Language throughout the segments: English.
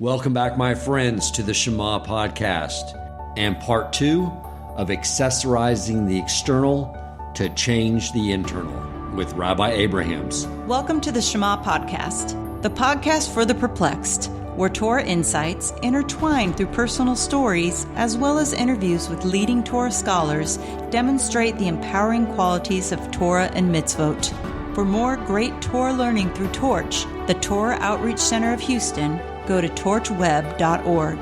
Welcome back, my friends, to the Shema podcast and part 2 of Accessorizing the External to Change the Internal with Rabbi Abrahams. Welcome to the Shema podcast, the podcast for the perplexed, where Torah insights intertwined through personal stories as well as interviews with leading Torah scholars demonstrate the empowering qualities of Torah and mitzvot. For more great Torah learning through Torch, the Torah Outreach Center of Houston, go to torchweb.org.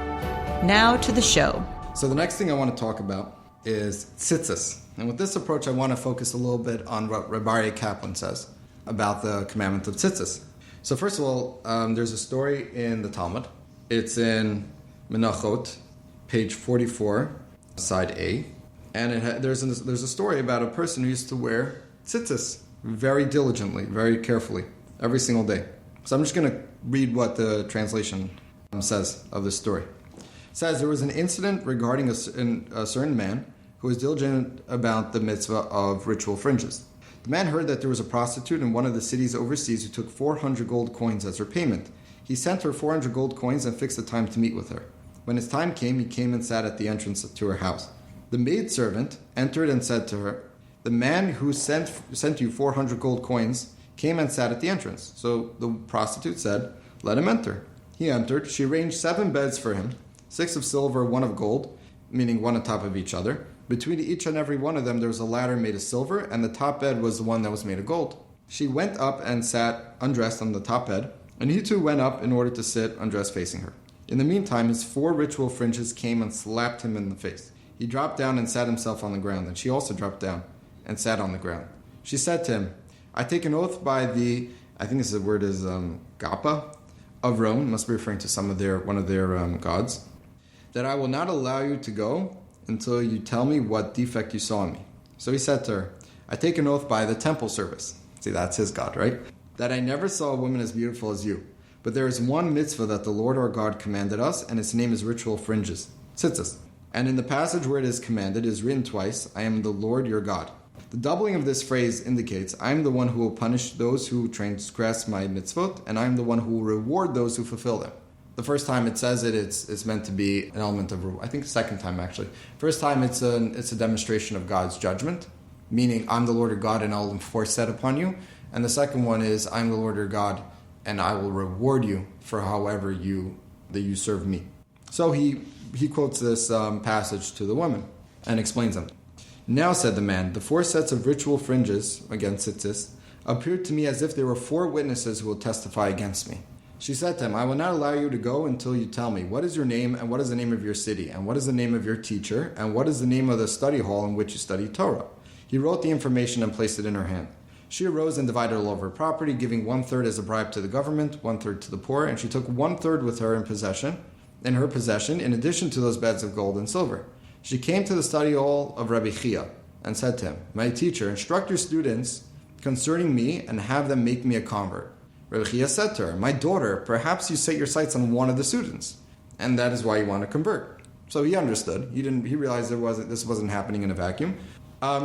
Now to the show. So the next thing I want to talk about is tzitzit. And with this approach, I want to focus a little bit on what Rabbi Kaplan says about the commandment of tzitzit. So first of all, there's a story in the Talmud. It's in Menachot, page 44, side A. And there's a story about a person who used to wear tzitzit very diligently, very carefully, every single day. So I'm just going to read what the translation says of this story. It says, there was an incident regarding a certain man who was diligent about the mitzvah of ritual fringes. The man heard that there was a prostitute in one of the cities overseas who took 400 gold coins as her payment. He sent her 400 gold coins and fixed a time to meet with her. When his time came, he came and sat at the entrance to her house. The maidservant entered and said to her, "The man who sent you 400 gold coins came and sat at the entrance." So the prostitute said, "Let him enter." He entered. She arranged 7 beds for him, 6 of silver, 1 of gold, meaning one on top of each other. Between each and every one of them, there was a ladder made of silver, and the top bed was the one that was made of gold. She went up and sat undressed on the top bed, and he too went up in order to sit undressed facing her. In the meantime, his 4 ritual fringes came and slapped him in the face. He dropped down and sat himself on the ground, and she also dropped down and sat on the ground. She said to him, "I take an oath by the," I think the word is Gapa, of Rome, must be referring to one of their gods, "that I will not allow you to go until you tell me what defect you saw in me." So he said to her, "I take an oath by the temple service," see, that's his god, right, "that I never saw a woman as beautiful as you. But there is one mitzvah that the Lord our God commanded us, and its name is ritual fringes, tzitzit. And in the passage where it is commanded, it is written twice, 'I am the Lord your God.' The doubling of this phrase indicates, I am the one who will punish those who transgress my mitzvot, and I am the one who will reward those who fulfill them." The first time it says it's meant to be an element of reward. I think the second time, actually. First time, it's a demonstration of God's judgment, meaning, I'm the Lord your God, and I'll enforce that upon you. And the second one is, I'm the Lord your God, and I will reward you for however that you serve me. So he quotes this passage to the woman and explains them. "Now," said the man, "the 4 sets of ritual fringes," again tzitzit, "appeared to me as if there were 4 witnesses who will testify against me." She said to him, "I will not allow you to go until you tell me, what is your name, and what is the name of your city, and what is the name of your teacher, and what is the name of the study hall in which you study Torah." He wrote the information and placed it in her hand. She arose and divided all of her property, giving 1/3 as a bribe to the government, 1/3 to the poor, and she took 1/3 with her in her possession, in addition to those beds of gold and silver. She came to the study hall of Rabbi Chia and said to him, "My teacher, instruct your students concerning me and have them make me a convert." Rabbi Chia said to her, "My daughter, perhaps you set your sights on one of the students, and that is why you want to convert." So he understood. He realized this wasn't happening in a vacuum.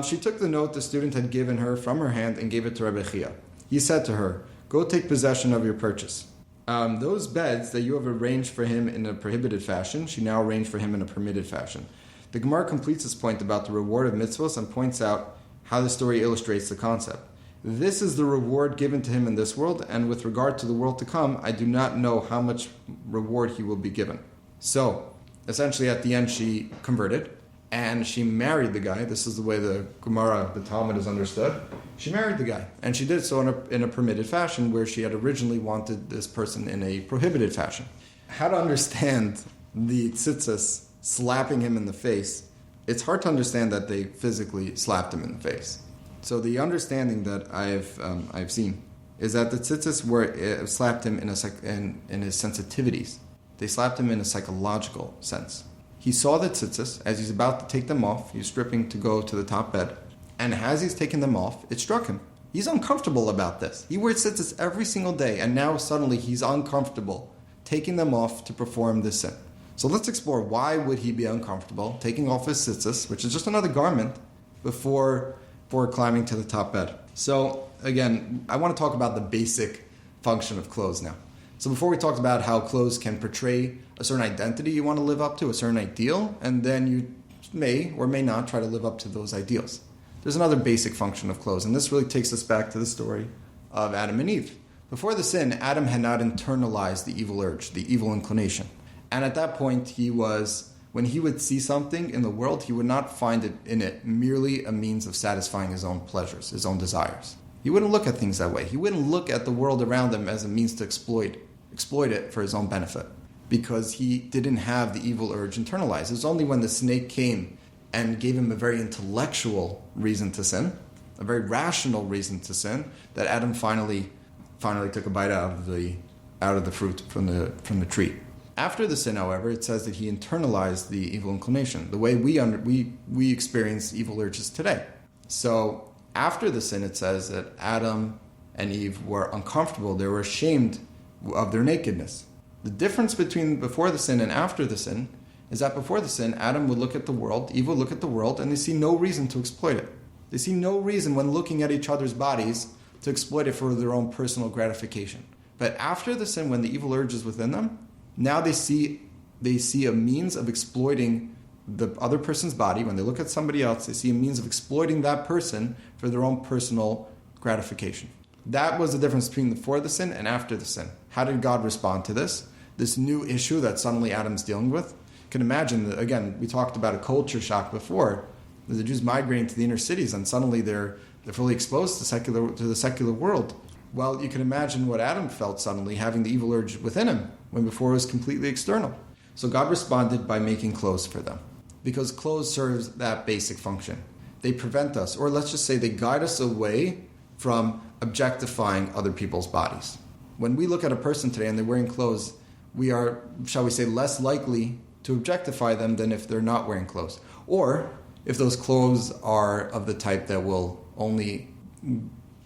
She took the note the student had given her from her hand and gave it to Rabbi Chia. He said to her, "Go take possession of your purchase." Those beds that you have arranged for him in a prohibited fashion, she now arranged for him in a permitted fashion. The Gemara completes this point about the reward of mitzvos and points out how the story illustrates the concept. This is the reward given to him in this world, and with regard to the world to come, I do not know how much reward he will be given. So, essentially at the end she converted, and she married the guy. This is the way the Gemara, the Talmud, is understood. She married the guy, and she did so in a permitted fashion, where she had originally wanted this person in a prohibited fashion. How to understand the tzitzit slapping him in the face? It's hard to understand that they physically slapped him in the face. So the understanding that I've seen is that the tzitzit slapped him in his sensitivities. They slapped him in a psychological sense. He saw the tzitzit as he's about to take them off. He's stripping to go to the top bed. And as he's taking them off, it struck him. He's uncomfortable about this. He wears tzitzit every single day, and now suddenly he's uncomfortable taking them off to perform this sin. So let's explore, why would he be uncomfortable taking off his tzitzit, which is just another garment, before climbing to the top bed. So again, I want to talk about the basic function of clothes now. So before we talked about how clothes can portray a certain identity you want to live up to, a certain ideal, and then you may or may not try to live up to those ideals. There's another basic function of clothes, and this really takes us back to the story of Adam and Eve. Before the sin, Adam had not internalized the evil urge, the evil inclination. And at that point, when he would see something in the world, he would not find it merely a means of satisfying his own pleasures, his own desires. He wouldn't look at things that way. He wouldn't look at the world around him as a means to exploit it for his own benefit, because he didn't have the evil urge internalized. It was only when the snake came and gave him a very intellectual reason to sin, a very rational reason to sin, that Adam finally took a bite out of the fruit from the tree. After the sin, however, it says that he internalized the evil inclination, the way we experience evil urges today. So after the sin, it says that Adam and Eve were uncomfortable. They were ashamed of their nakedness. The difference between before the sin and after the sin is that before the sin, Adam would look at the world, Eve would look at the world, and they see no reason to exploit it. They see no reason when looking at each other's bodies to exploit it for their own personal gratification. But after the sin, when the evil urge is within them, now they see a means of exploiting the other person's body. When they look at somebody else, they see a means of exploiting that person for their own personal gratification. That was the difference between before the sin and after the sin. How did God respond to this new issue that suddenly Adam's dealing with? You can imagine that, again, we talked about a culture shock before. The Jews migrating to the inner cities, and suddenly they're fully exposed to the secular world. Well, you can imagine what Adam felt suddenly, having the evil urge within him, when before it was completely external. So God responded by making clothes for them, because clothes serves that basic function. They prevent us, or let's just say they guide us away from objectifying other people's bodies. When we look at a person today and they're wearing clothes, we are, shall we say, less likely to objectify them than if they're not wearing clothes. Or if those clothes are of the type that will only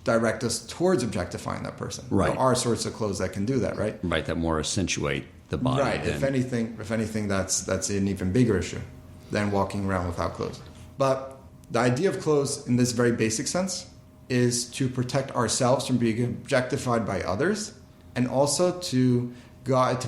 direct us towards objectifying that person. Right. There are sorts of clothes that can do that, right? Right, that more accentuate the body. Right. If anything, that's an even bigger issue than walking around without clothes. But the idea of clothes in this very basic sense is to protect ourselves from being objectified by others, and also to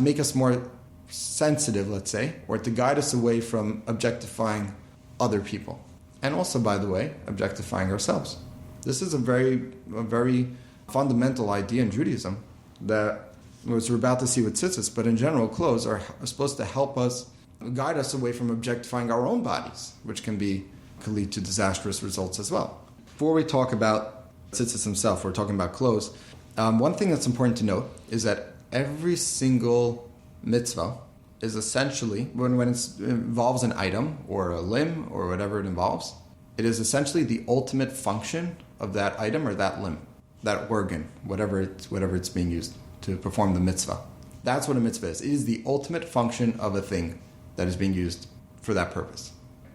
make us more sensitive, let's say, or to guide us away from objectifying other people. And also, by the way, objectifying ourselves. This is a very fundamental idea in Judaism that we're about to see with tzitzit, but in general, clothes are supposed to help us, guide us away from objectifying our own bodies, which can lead to disastrous results as well. Before we talk about tzitzit himself, we're talking about clothes. One thing that's important to note is that every single mitzvah is essentially, when it involves an item or a limb or whatever it involves, it is essentially the ultimate function of that item or that limb, that organ, whatever it's being used to perform the mitzvah. That's what a mitzvah is. It is the ultimate function of a thing that is being used for that purpose.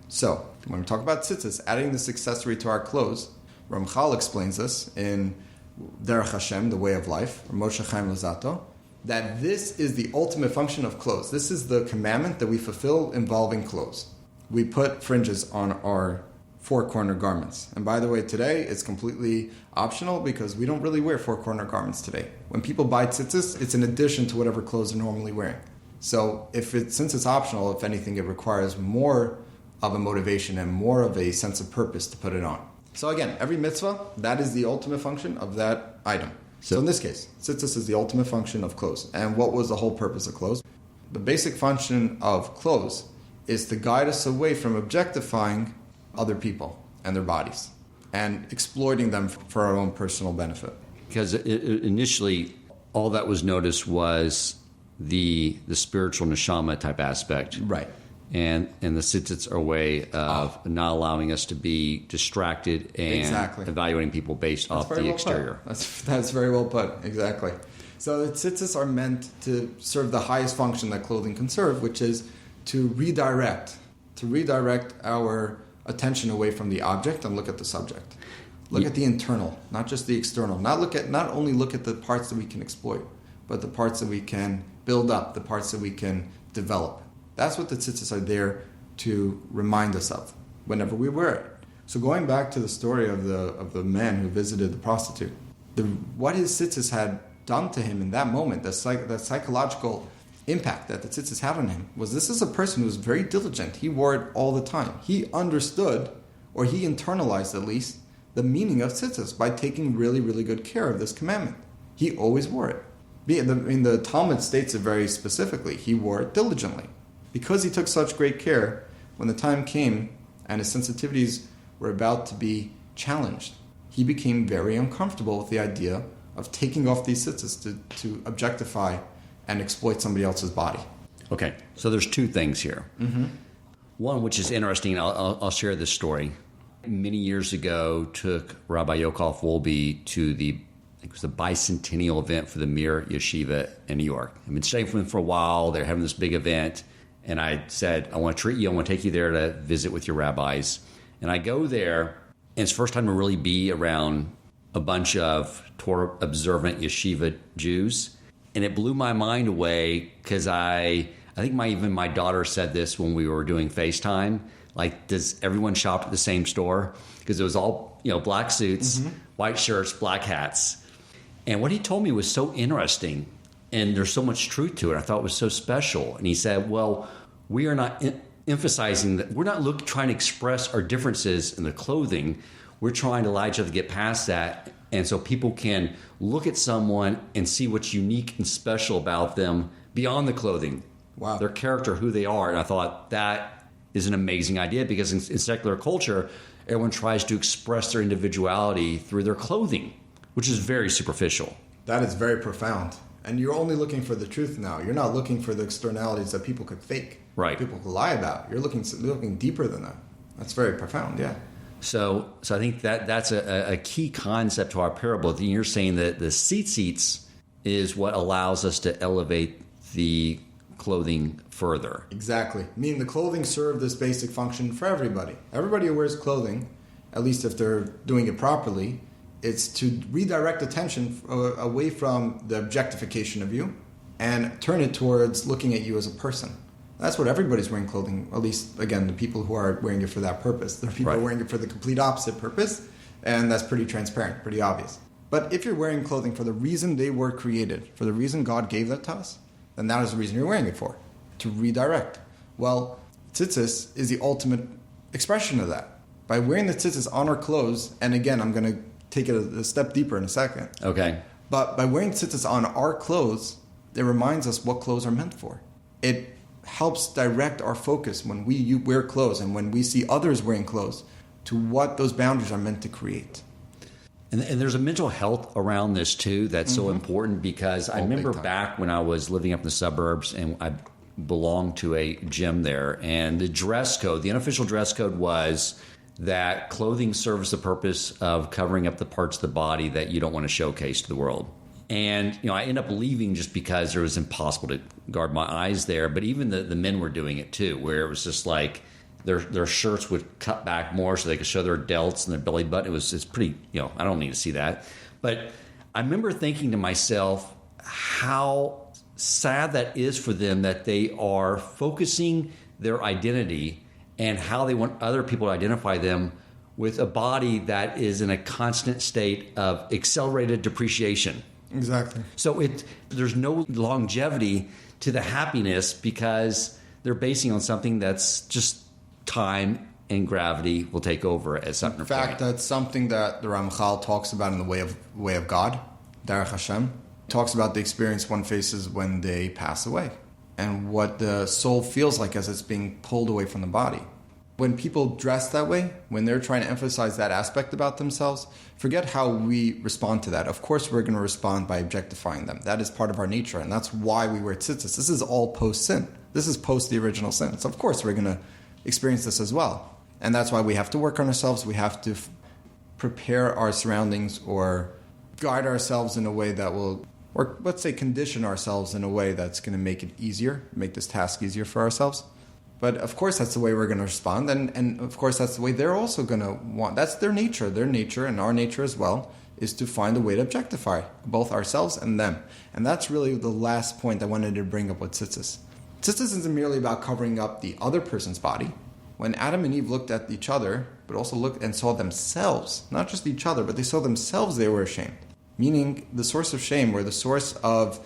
So, when we talk about tzitzit, adding this accessory to our clothes, Ramchal explains this in Derech Hashem, the way of life, or Moshe Chaim Luzzatto, that this is the ultimate function of clothes. This is the commandment that we fulfill involving clothes. We put fringes on our four-corner garments. And by the way, today it's completely optional because we don't really wear four-corner garments today. When people buy tzitzit, it's in addition to whatever clothes they're normally wearing. So since it's optional, if anything, it requires more of a motivation and more of a sense of purpose to put it on. So again, every mitzvah, that is the ultimate function of that item. So in this case, tzitzit is the ultimate function of clothes. And what was the whole purpose of clothes? The basic function of clothes is to guide us away from objectifying other people and their bodies and exploiting them for our own personal benefit. Because initially, all that was noticed was the spiritual neshama type aspect. Right. And the tzitzits are a way of not allowing us to be distracted and evaluating people based off the exterior. That's very well put. Exactly. So the tzitzits are meant to serve the highest function that clothing can serve, which is to redirect our attention away from the object and look at the subject. Look at the internal, not just the external. Not only look at the parts that we can exploit, but the parts that we can build up, the parts that we can develop. That's what the tzitzits are there to remind us of whenever we wear it. So going back to the story of the man who visited the prostitute, what his tzitzits had done to him in that moment, the psychological impact that the tzitzis had on him, was this is a person who was very diligent. He wore it all the time. He understood, or he internalized at least, the meaning of tzitzis by taking really, really good care of this commandment. He always wore it. The Talmud states it very specifically. He wore it diligently. Because he took such great care, when the time came and his sensitivities were about to be challenged, he became very uncomfortable with the idea of taking off these tzitzis to objectify and exploit somebody else's body. Okay, so there's two things here. Mm-hmm. One, which is interesting, I'll share this story. Many years ago, took Rabbi Yochel Wolbe to the bicentennial event for the Mir Yeshiva in New York. I've been studying for them for a while. They're having this big event. And I said, I want to treat you. I want to take you there to visit with your rabbis. And I go there, and it's the first time to really be around a bunch of Torah-observant yeshiva Jews. And it blew my mind away because I think even my daughter said this when we were doing FaceTime. Like, does everyone shop at the same store? Because it was all, black suits, white shirts, black hats. And what he told me was so interesting, and there's so much truth to it. I thought it was so special. And he said, well, we are not emphasizing that. We're not trying to express our differences in the clothing. We're trying to allow each other to get past that. And so people can look at someone and see what's unique and special about them beyond the clothing. Wow. Their character, who they are. And I thought that is an amazing idea, because in secular culture, everyone tries to express their individuality through their clothing, which is very superficial. That is very profound. And you're only looking for the truth now. You're not looking for the externalities that people could fake. Right. People could lie about. You're looking deeper than that. That's very profound, yeah. So I think that's a key concept to our parable. You're saying that the tzitzit is what allows us to elevate the clothing further. Exactly. Meaning the clothing served this basic function for everybody. Everybody who wears clothing, at least if they're doing it properly, it's to redirect attention away from the objectification of you and turn it towards looking at you as a person. That's what everybody's wearing clothing, at least, again, the people who are wearing it for that purpose. There are people who are wearing it for the complete opposite purpose, and that's pretty transparent, pretty obvious. But if you're wearing clothing for the reason they were created, for the reason God gave that to us, then that is the reason you're wearing it for, to redirect. Well, tzitzis is the ultimate expression of that. By wearing the tzitzis on our clothes, and again, I'm going to take it a step deeper in a second. Okay. But by wearing tzitzis on our clothes, it reminds us what clothes are meant for. It helps direct our focus when we wear clothes and when we see others wearing clothes to what those boundaries are meant to create. And there's a mental health around this too that's so important, because I remember back when I was living up in the suburbs and I belonged to a gym there, and the dress code, the unofficial dress code was that clothing serves the purpose of covering up the parts of the body that you don't want to showcase to the world. And, I ended up leaving just because it was impossible to guard my eyes there. But even the men were doing it too, where it was just like their shirts would cut back more so they could show their delts and their belly button. It's pretty, I don't need to see that. But I remember thinking to myself how sad that is for them, that they are focusing their identity and how they want other people to identify them with a body that is in a constant state of accelerated depreciation. Exactly. So there's no longevity to the happiness, because they're basing on something that's just time and gravity will take over at some point. In fact, that's something that the Ramchal talks about in the way of God, Derech Hashem. Talks about the experience one faces when they pass away and what the soul feels like as it's being pulled away from the body. When people dress that way, when they're trying to emphasize that aspect about themselves, forget how we respond to that. Of course, we're going to respond by objectifying them. That is part of our nature, and that's why we wear tzitzis. This is all post-sin. This is post the original sin. So of course, we're going to experience this as well. And that's why we have to work on ourselves. We have to prepare our surroundings or guide ourselves in a way that will, or let's say condition ourselves in a way that's going to make it easier, make this task easier for ourselves. But of course, that's the way we're going to respond. And of course, that's the way they're also going to want. That's their nature. Their nature and our nature as well is to find a way to objectify both ourselves and them. And that's really the last point I wanted to bring up with tzitzis. Tzitzis isn't merely about covering up the other person's body. When Adam and Eve looked at each other, but also looked and saw themselves, not just each other, but they saw themselves, they were ashamed. Meaning the source of shame or the source of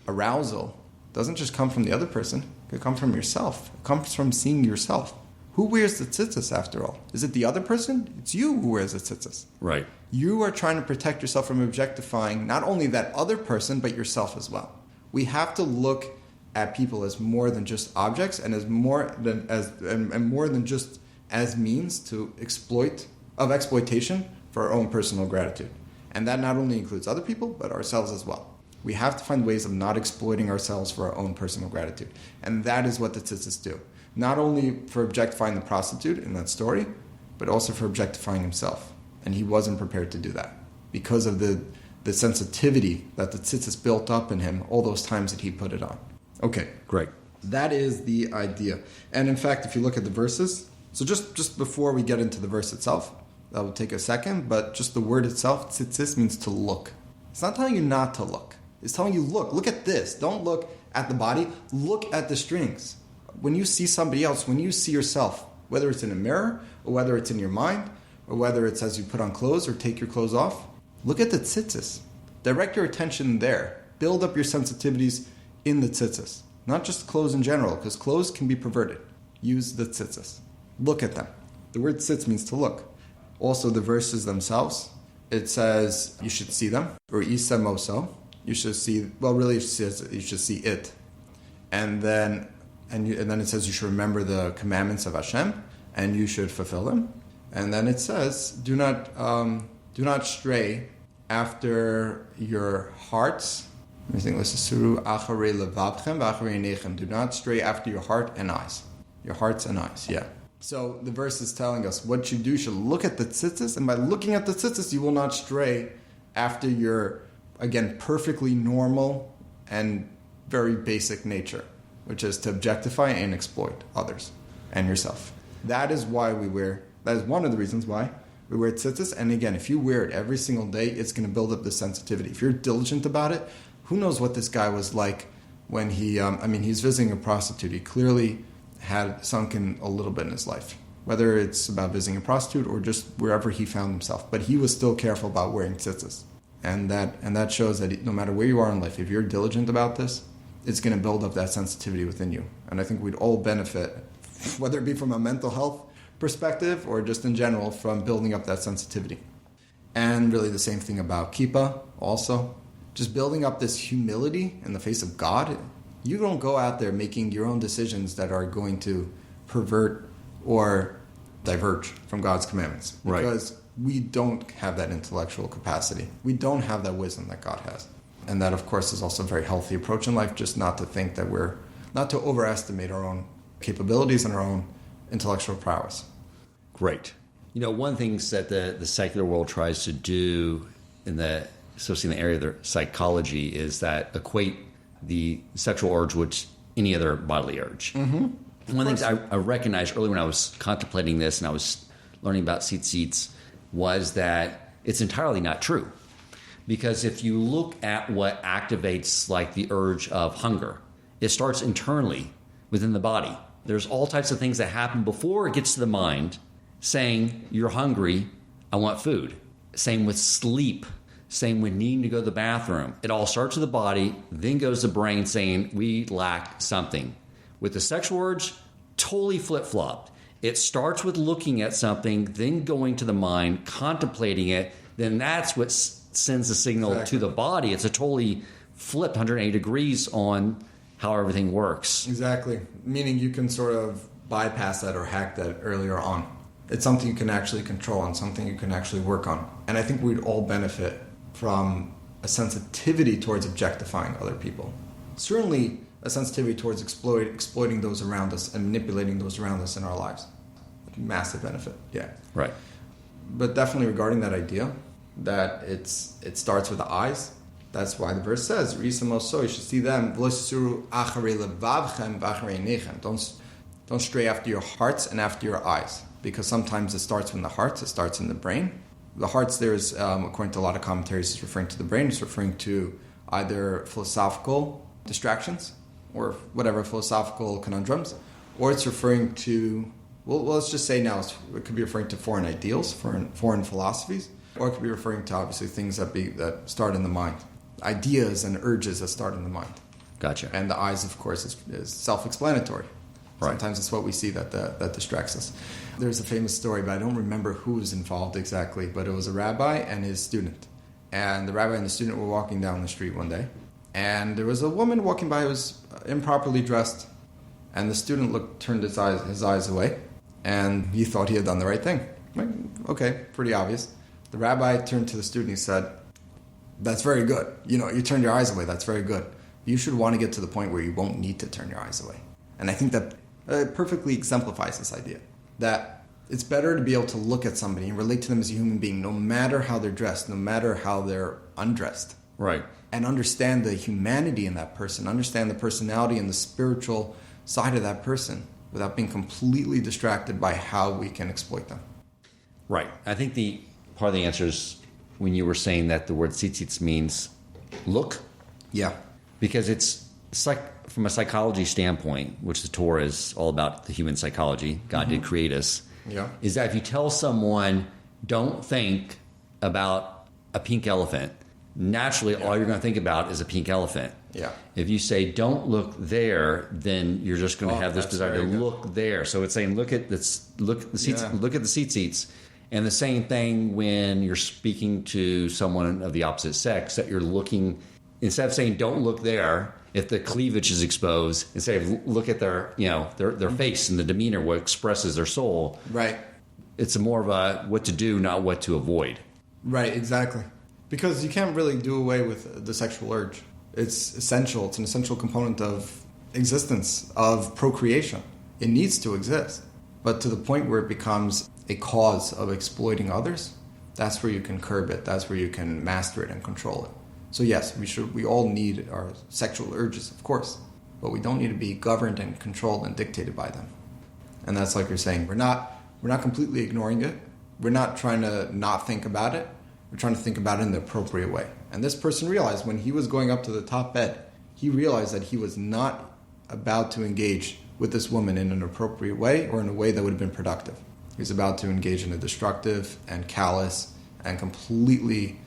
arousal doesn't just come from the other person. It comes from yourself. It comes from seeing yourself. Who wears the tzitzis after all? Is it the other person? It's you who wears the tzitzis. Right. You are trying to protect yourself from objectifying not only that other person, but yourself as well. We have to look at people as more than just objects and as more than just as means to exploitation for our own personal gratitude. And that not only includes other people, but ourselves as well. We have to find ways of not exploiting ourselves for our own personal gratitude. And that is what the tzitzis do. Not only for objectifying the prostitute in that story, but also for objectifying himself. And he wasn't prepared to do that because of the sensitivity that the tzitzis built up in him all those times that he put it on. Okay. Great. That is the idea. And in fact, if you look at the verses, so just before we get into the verse itself, that will take a second, but just the word itself, tzitzis, means to look. It's not telling you not to look. It's telling you, look at this. Don't look at the body. Look at the strings. When you see somebody else, when you see yourself, whether it's in a mirror, or whether it's in your mind, or whether it's as you put on clothes or take your clothes off, look at the tzitzis. Direct your attention there. Build up your sensitivities in the tzitzis. Not just clothes in general, because clothes can be perverted. Use the tzitzis. Look at them. The word tzitz means to look. Also, the verses themselves, it says you should see them, or isamoso. You should see, well, really, it says you should see it. And then it says you should remember the commandments of Hashem, and you should fulfill them. And then it says, do not stray after your hearts. Do not stray after your heart and eyes. Your hearts and eyes, yeah. So the verse is telling us what you do. You should look at the tzitzis, and by looking at the tzitzis, you will not stray after your, again, perfectly normal and very basic nature, which is to objectify and exploit others and yourself. That is one of the reasons why we wear tzitzis. And again, if you wear it every single day, it's going to build up the sensitivity. If you're diligent about it, who knows what this guy was like when he's visiting a prostitute. He clearly had sunken a little bit in his life, whether it's about visiting a prostitute or just wherever he found himself. But he was still careful about wearing tzitzis. And that shows that no matter where you are in life, if you're diligent about this, it's going to build up that sensitivity within you. And I think we'd all benefit, whether it be from a mental health perspective or just in general, from building up that sensitivity. And really the same thing about kippah also. Just building up this humility in the face of God. You don't go out there making your own decisions that are going to pervert or diverge from God's commandments. Because we don't have that intellectual capacity. We don't have that wisdom that God has. And that, of course, is also a very healthy approach in life, just not to think that not to overestimate our own capabilities and our own intellectual prowess. Great. One of the things that the secular world tries to do, especially in the area of their psychology, is that equate the sexual urge with any other bodily urge. Mm-hmm. One of the things I recognized early when I was contemplating this and I was learning about tzitzit was that it's entirely not true. Because if you look at what activates like the urge of hunger, it starts internally within the body. There's all types of things that happen before it gets to the mind saying, you're hungry, I want food. Same with sleep. Same with needing to go to the bathroom. It all starts with the body, then goes to the brain saying, we lack something. With the sexual urge, totally flip-flopped. It starts with looking at something, then going to the mind, contemplating it, then that's what sends the signal to the body. It's a totally flipped 180 degrees on how everything works. Exactly. Meaning you can sort of bypass that or hack that earlier on. It's something you can actually control and something you can actually work on. And I think we'd all benefit from a sensitivity towards objectifying other people. Certainly a sensitivity towards exploiting those around us and manipulating those around us in our lives. Massive benefit, yeah. Right. But definitely regarding that idea that it starts with the eyes, that's why the verse says, you should see them. Don't stray after your hearts and after your eyes. Because sometimes it starts in the hearts, it starts in the brain. The hearts there is, according to a lot of commentaries, is referring to the brain. It's referring to either philosophical distractions or whatever philosophical conundrums, or it's referring to, well let's just say now it could be referring to foreign ideals, foreign philosophies, Or it could be referring to, obviously, things that start in the mind. Ideas and urges that start in the mind. Gotcha. And the eyes, of course, is self-explanatory. Right. Sometimes it's what we see that distracts us. There's a famous story, but I don't remember who was involved exactly, but it was a rabbi and his student. And the rabbi and the student were walking down the street one day, and there was a woman walking by who was improperly dressed, and the student turned his eyes away, and he thought he had done the right thing. Like, okay, pretty obvious. The rabbi turned to the student and he said, "That's very good. You turned your eyes away. That's very good. You should want to get to the point where you won't need to turn your eyes away." And I think that perfectly exemplifies this idea that it's better to be able to look at somebody and relate to them as a human being, no matter how they're dressed, no matter how they're undressed. Right. And understand the humanity in that person, understand the personality and the spiritual side of that person without being completely distracted by how we can exploit them. Right. I think the part of the answer is when you were saying that the word tzitzit means look. Yeah. Because it's like from a psychology standpoint, which the Torah is all about the human psychology, God did create us, is that if you tell someone, don't think about a pink elephant, naturally all you're going to think about is a pink elephant. Yeah. If you say, don't look there, then you're just going to have this desire to look there. So it's saying, look at the seat seats. And the same thing when you're speaking to someone of the opposite sex, that you're looking, instead of saying, don't look there, if the cleavage is exposed, instead of look at their face and the demeanor, what expresses their soul. Right. It's more of a what to do, not what to avoid. Right, exactly. Because you can't really do away with the sexual urge. It's essential. It's an essential component of existence, of procreation. It needs to exist. But to the point where it becomes a cause of exploiting others, that's where you can curb it. That's where you can master it and control it. So yes, we all need our sexual urges, of course, but we don't need to be governed and controlled and dictated by them. And that's like you're saying, we're not completely ignoring it. We're not trying to not think about it. We're trying to think about it in the appropriate way. And this person realized when he was going up to the top bed, he realized that he was not about to engage with this woman in an appropriate way or in a way that would have been productive. He was about to engage in a destructive and callous and completely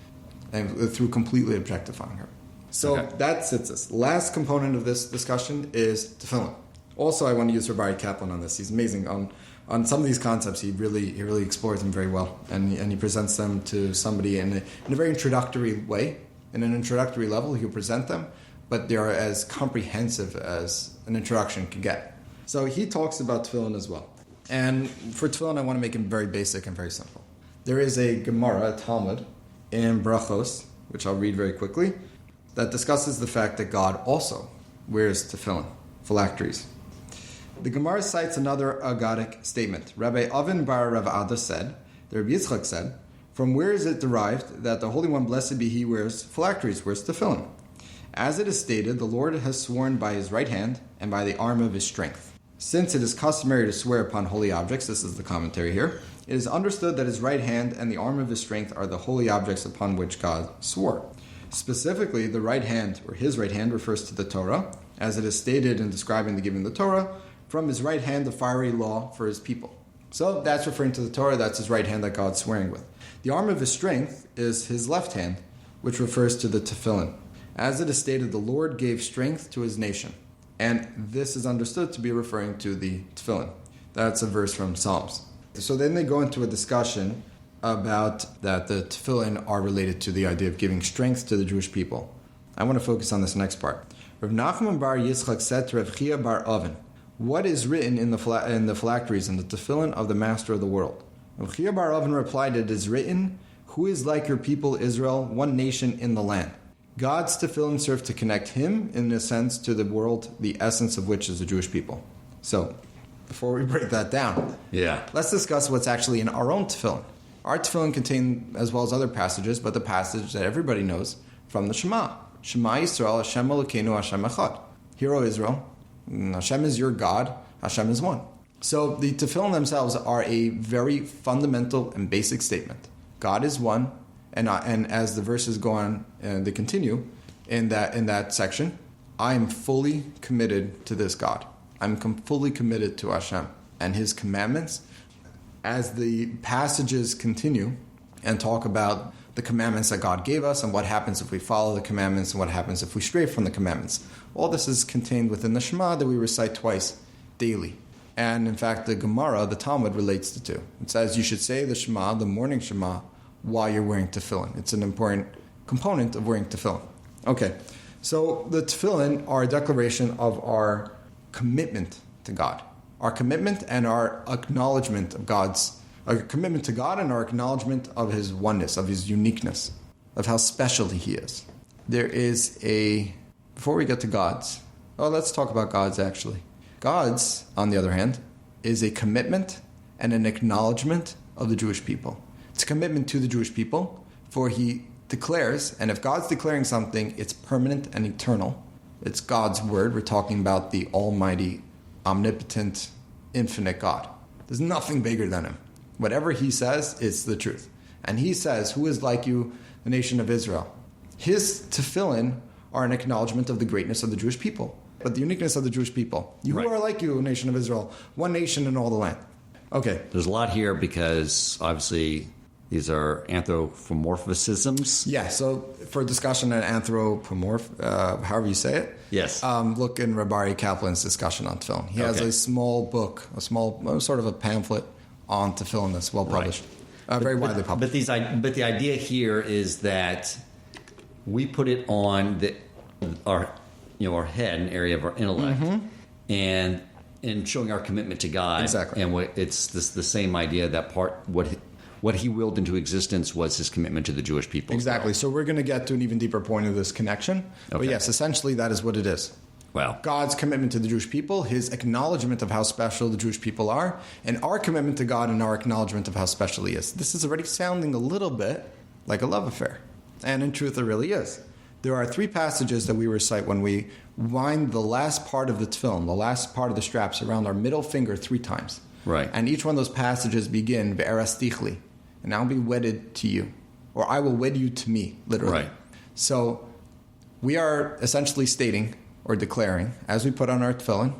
objectifying her. So That's tzitzis. Last component of this discussion is tefillin. Also, I want to use Rabbi Kaplan on this. He's amazing on some of these concepts. He really explores them very well, and he presents them to somebody in a very introductory way. In an introductory level, he'll present them, but they are as comprehensive as an introduction can get. So he talks about tefillin as well. And for tefillin, I want to make it very basic and very simple. There is a Gemara, a Talmud, in Brachos, which I'll read very quickly, that discusses the fact that God also wears tefillin, phylacteries. The Gemara cites another Agadic statement. Rabbi Avin bar Rav Ada said, the Rabbi Yitzchak said, from where is it derived that the Holy One, blessed be He, wears phylacteries, wears tefillin? As it is stated, the Lord has sworn by His right hand and by the arm of His strength. Since it is customary to swear upon holy objects, this is the commentary here, it is understood that His right hand and the arm of His strength are the holy objects upon which God swore. Specifically, the right hand, or His right hand, refers to the Torah, as it is stated in describing the giving of the Torah, from His right hand the fiery law for His people. So that's referring to the Torah, that's His right hand that God's swearing with. The arm of His strength is His left hand, which refers to the tefillin. As it is stated, the Lord gave strength to His nation. And this is understood to be referring to the tefillin. That's a verse from Psalms. So then they go into a discussion about that the tefillin are related to the idea of giving strength to the Jewish people. I want to focus on this next part. Rav Nachman bar Yitzchak said to Rav Chia bar Avin, what is written in the phylacteries in the tefillin of the Master of the world? Rav Chia bar Avin replied, it is written, who is like your people Israel, one nation in the land? God's tefillin serve to connect Him, in a sense, to the world, the essence of which is the Jewish people. So, before we break that down, let's discuss what's actually in our own tefillin. Our tefillin contain, as well as other passages, but the passage that everybody knows from the Shema. Shema Yisrael, Hashem Elokeinu, Hashem Echad. Hear, O Israel, Hashem is your God, Hashem is one. So the tefillin themselves are a very fundamental and basic statement. God is one, and as the verses go on, they continue in that section, I am fully committed to this God. I'm fully committed to Hashem and His commandments. As the passages continue and talk about the commandments that God gave us and what happens if we follow the commandments and what happens if we stray from the commandments. All this is contained within the Shema that we recite twice daily. And in fact, the Gemara, the Talmud, relates the two. It says you should say the Shema, the morning Shema, while you're wearing tefillin. It's an important component of wearing tefillin. Okay, so the tefillin are a declaration of our commitment to God. Our commitment and our acknowledgement of our commitment to God and our acknowledgement of His oneness, of His uniqueness, of how special He is. Before we get to God's, let's talk about God's actually. God's, on the other hand, is a commitment and an acknowledgement of the Jewish people. It's a commitment to the Jewish people, for He declares, and if God's declaring something, it's permanent and eternal. It's God's word. We're talking about the almighty, omnipotent, infinite God. There's nothing bigger than Him. Whatever He says is the truth. And He says, who is like you, the nation of Israel? His tefillin are an acknowledgement of the greatness of the Jewish people, but the uniqueness of the Jewish people. You who are like you, nation of Israel, one nation in all the land. Okay. There's a lot here because obviously these are anthropomorphisms. Yeah, so for discussion on however you say it. Yes. Look in Rabbi Kaplan's discussion on tefillin. He has a small book, sort of a pamphlet on tefillin that's well published. Very widely published. But the idea here is that we put it on our head, an area of our intellect, and showing our commitment to God. Exactly. And it's the same idea that what He willed into existence was His commitment to the Jewish people. Exactly. So we're going to get to an even deeper point of this connection. Okay. But yes, essentially that is what it is. Wow. God's commitment to the Jewish people, His acknowledgement of how special the Jewish people are, and our commitment to God and our acknowledgement of how special He is. This is already sounding a little bit like a love affair. And in truth, it really is. There are 3 passages that we recite when we wind the last part of the tefillin, the last part of the straps, around our middle finger 3 times. Right. And each one of those passages begin, Ve'erastichli, and I'll be wedded to you. Or I will wed you to me, literally. Right. So we are essentially stating or declaring, as we put on our tefillin,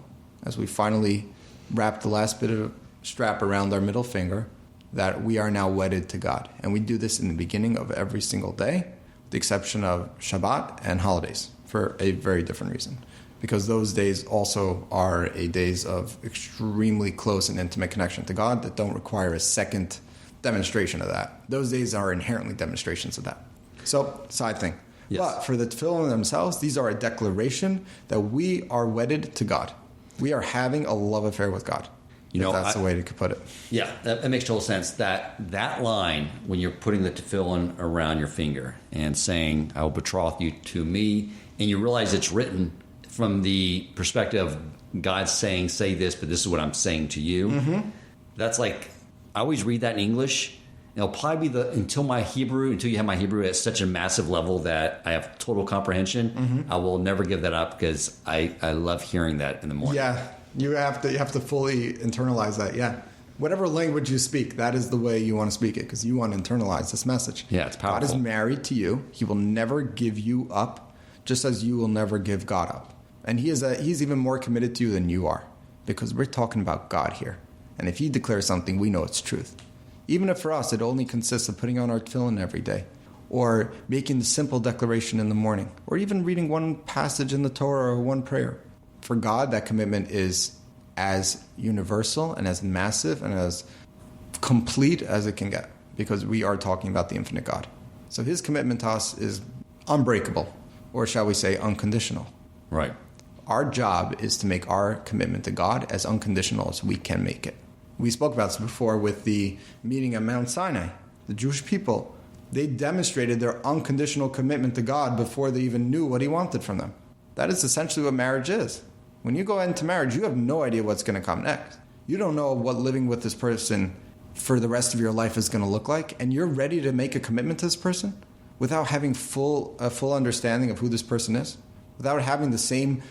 as we finally wrap the last bit of strap around our middle finger, that we are now wedded to God. And we do this in the beginning of every single day, with the exception of Shabbat and holidays, for a very different reason. Because those days also are days of extremely close and intimate connection to God that don't require a second demonstration of that. Those days are inherently demonstrations of that. So, side thing. Yes. But for the tefillin themselves, these are a declaration that we are wedded to God. We are having a love affair with God. That's the way to put it. Yeah, that makes total sense. That line, when you're putting the tefillin around your finger and saying, I will betroth you to me, and you realize it's written from the perspective of God saying, say this, but this is what I'm saying to you. Mm-hmm. That's like, I always read that in English. It'll probably be until you have my Hebrew at such a massive level that I have total comprehension. Mm-hmm. I will never give that up because I love hearing that in the morning. Yeah, you have to fully internalize that. Yeah, whatever language you speak, that is the way you want to speak it because you want to internalize this message. Yeah, it's powerful. God is married to you. He will never give you up, just as you will never give God up. And he's even more committed to you than you are because we're talking about God here. And if He declares something, we know it's truth. Even if for us it only consists of putting on our tefillin every day, or making the simple declaration in the morning, or even reading one passage in the Torah or one prayer. For God, that commitment is as universal and as massive and as complete as it can get, because we are talking about the infinite God. So His commitment to us is unbreakable, or shall we say unconditional. Right. Our job is to make our commitment to God as unconditional as we can make it. We spoke about this before with the meeting at Mount Sinai. The Jewish people, they demonstrated their unconditional commitment to God before they even knew what He wanted from them. That is essentially what marriage is. When you go into marriage, you have no idea what's going to come next. You don't know what living with this person for the rest of your life is going to look like, and you're ready to make a commitment to this person without having a full understanding of who this person is, without having the same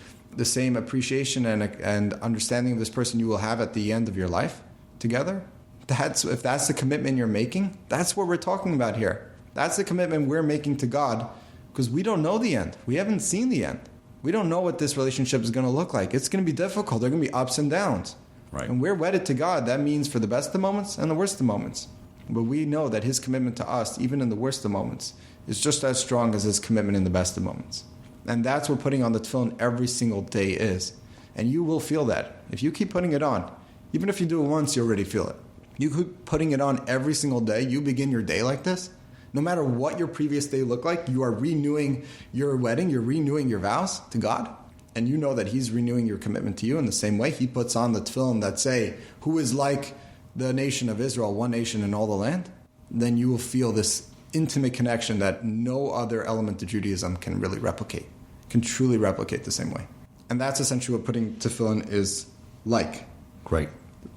appreciation and understanding of this person you will have at the end of your life together. If that's the commitment you're making, that's what we're talking about here. That's the commitment we're making to God, because we don't know the end. We haven't seen the end. We don't know what this relationship is going to look like. It's going to be difficult. There are going to be ups and downs. Right. And we're wedded to God. That means for the best of moments and the worst of moments. But we know that his commitment to us, even in the worst of moments, is just as strong as his commitment in the best of moments. And that's what putting on the tefillin every single day is. And you will feel that. If you keep putting it on, even if you do it once, you already feel it. You keep putting it on every single day, you begin your day like this. No matter what your previous day looked like, you are renewing your wedding, you're renewing your vows to God. And you know that he's renewing your commitment to you in the same way. He puts on the tefillin that say, who is like the nation of Israel, one nation in all the land? Then you will feel this intimate connection that no other element of Judaism can really replicate, can truly replicate the same way. And that's essentially what putting tefillin is like. Great.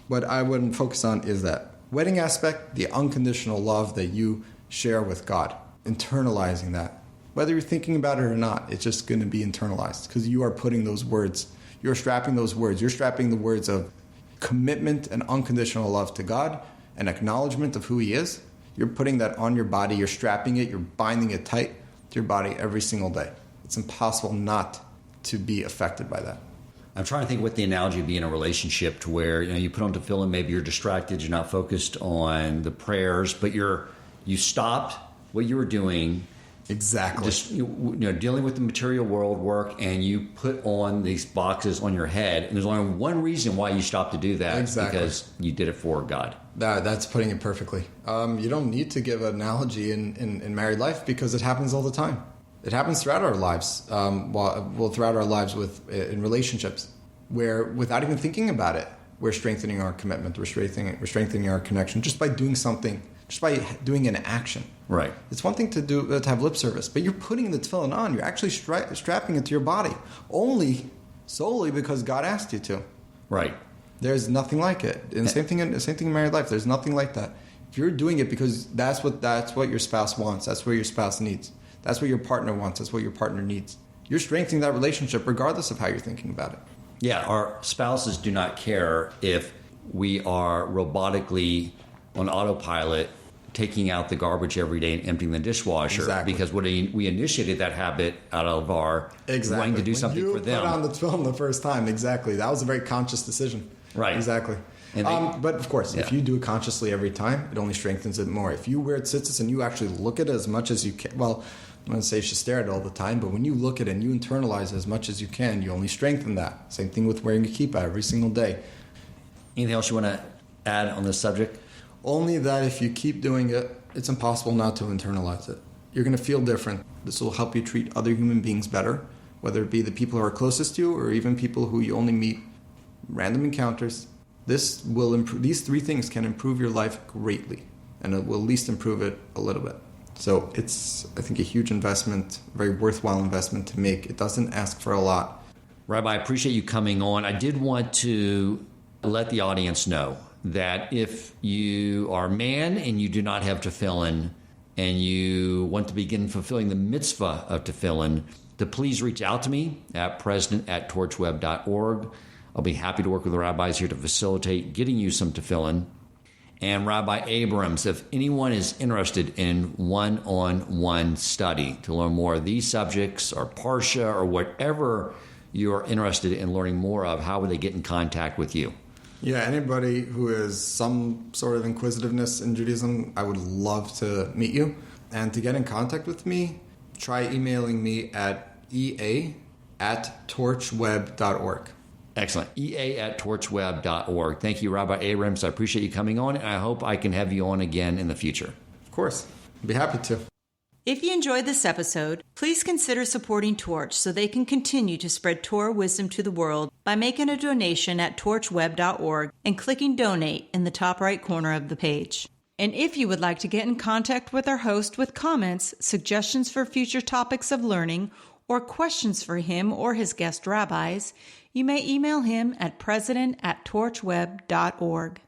What I would focus on is that wedding aspect, the unconditional love that you share with God, internalizing that. Whether you're thinking about it or not, it's just going to be internalized because you are putting those words, you're strapping those words, you're strapping the words of commitment and unconditional love to God and acknowledgement of who he is. You're putting that on your body, you're strapping it, you're binding it tight to your body every single day. It's impossible not to be affected by that. I'm trying to think what the analogy would be in a relationship to where, you put on tefillin, maybe you're distracted, you're not focused on the prayers, but you stopped what you were doing. Exactly. Just dealing with the material world work, and you put on these boxes on your head, and there's only one reason why you stopped to do that. Exactly. Because you did it for God. That's putting it perfectly. You don't need to give an analogy in married life because it happens all the time. It happens throughout our lives, throughout our lives in relationships, where without even thinking about it, we're strengthening our commitment, we're strengthening our connection just by doing something, just by doing an action. Right. It's one thing to have lip service, but you're putting the tefillin on. You're actually strapping it to your body, solely because God asked you to. Right. There's nothing like it. And same thing in married life. There's nothing like that. If you're doing it because that's what your spouse wants, that's what your spouse needs, that's what your partner wants, that's what your partner needs, you're strengthening that relationship regardless of how you're thinking about it. Yeah, our spouses do not care if we are robotically on autopilot taking out the garbage every day and emptying the dishwasher. Exactly. Because we initiated that habit out of our wanting to do something for them. You put on the tefillin the first time, exactly. That was a very conscious decision. Right. Exactly. But of course, if you do it consciously every time, it only strengthens it more. If you wear tzitzit and you actually look at it as much as you can, well, I'm going to say you should stare at it all the time, but when you look at it and you internalize it as much as you can, you only strengthen that. Same thing with wearing a kippah every single day. Anything else you want to add on this subject? Only that if you keep doing it, it's impossible not to internalize it. You're going to feel different. This will help you treat other human beings better, whether it be the people who are closest to you or even people who you only meet random encounters. This will improve. These three things can improve your life greatly, and it will at least improve it a little bit. So it's, I think, a huge investment, a very worthwhile investment to make. It doesn't ask for a lot. Rabbi, I appreciate you coming on. I did want to let the audience know that if you are a man and you do not have tefillin and you want to begin fulfilling the mitzvah of tefillin, to please reach out to me at president@torchweb.org. I'll be happy to work with the rabbis here to facilitate getting you some tefillin. And Rabbi Abrahams, if anyone is interested in one-on-one study to learn more of these subjects or Parsha or whatever you're interested in learning more of, how would they get in contact with you? Yeah, anybody who has some sort of inquisitiveness in Judaism, I would love to meet you. And to get in contact with me, try emailing me at ea@torchweb.org. Excellent. ea@torchweb.org. Thank you, Rabbi Abrahams. I appreciate you coming on, and I hope I can have you on again in the future. Of course. I'd be happy to. If you enjoyed this episode, please consider supporting Torch so they can continue to spread Torah wisdom to the world by making a donation at torchweb.org and clicking donate in the top right corner of the page. And if you would like to get in contact with our host with comments, suggestions for future topics of learning, or questions for him or his guest rabbis, you may email him at president@torchweb.org.